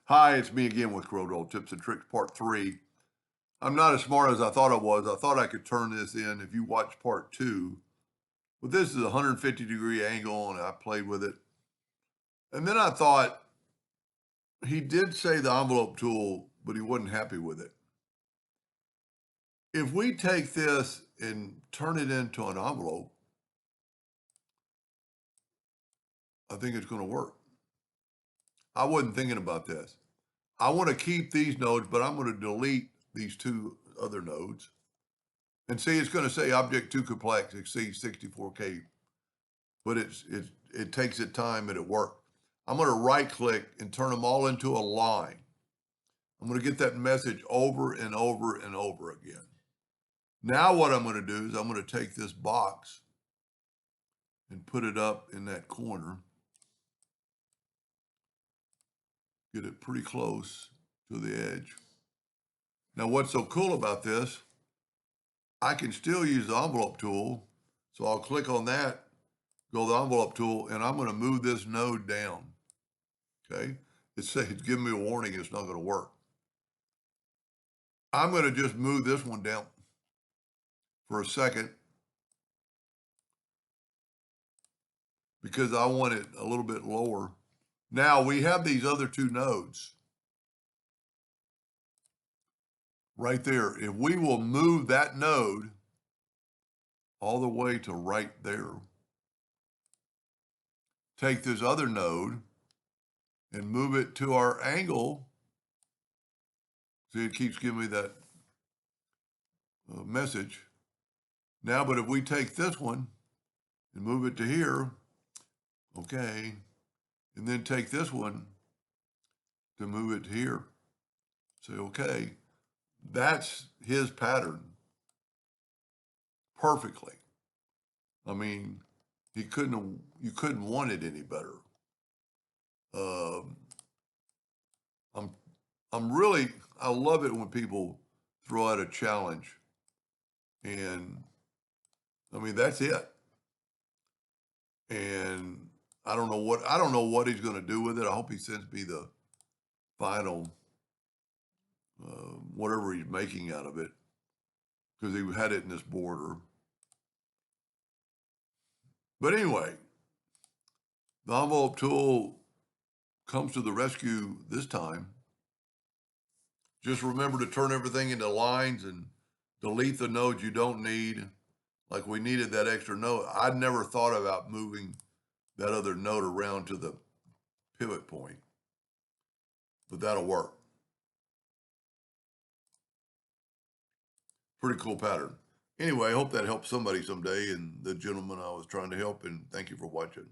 Hi, it's me again with Corel Tips and Tricks Part 3. I'm not as smart as I thought I was. I thought I could turn this in if you watch Part 2. But this is a 150-degree angle, and I played with it. And then I thought, he did say the envelope tool, but he wasn't happy with it. If we take this and turn it into an envelope, I think it's going to work. I wasn't thinking about this. I want to keep these nodes, but I'm going to delete these two other nodes. And see, it's going to say object too complex exceeds 64K, but it takes it time and it works. I'm going to right click and turn them all into a line. I'm going to get that message over and over and over again. Now what I'm going to do is I'm going to take this box and put it up in that corner. Get it pretty close to the edge. Now what's so cool about this, I can still use the envelope tool. So I'll click on that, go to the envelope tool, and I'm going to move this node down. Okay, it's giving me a warning it's not going to work. I'm going to just move this one down for a second because I want it a little bit lower. Now we have these other two nodes right there. If we will move that node all the way to right there, take this other node and move it to our angle. See, it keeps giving me that message. Now, but if we take this one and move it to here, okay, and then take this one to move it to here, say, okay, that's his pattern perfectly. I mean, you couldn't want it any better. I love it when people throw out a challenge, and I mean that's it. And I don't know what he's going to do with it. I hope he sends me the final whatever he's making out of it, because he had it in this border. But anyway, the envelope tool comes to the rescue this time. Just remember to turn everything into lines and delete the nodes you don't need. Like we needed that extra node. I'd never thought about moving that other node around to the pivot point, but that'll work. Pretty cool pattern. Anyway, I hope that helps somebody someday, and the gentleman I was trying to help, and thank you for watching.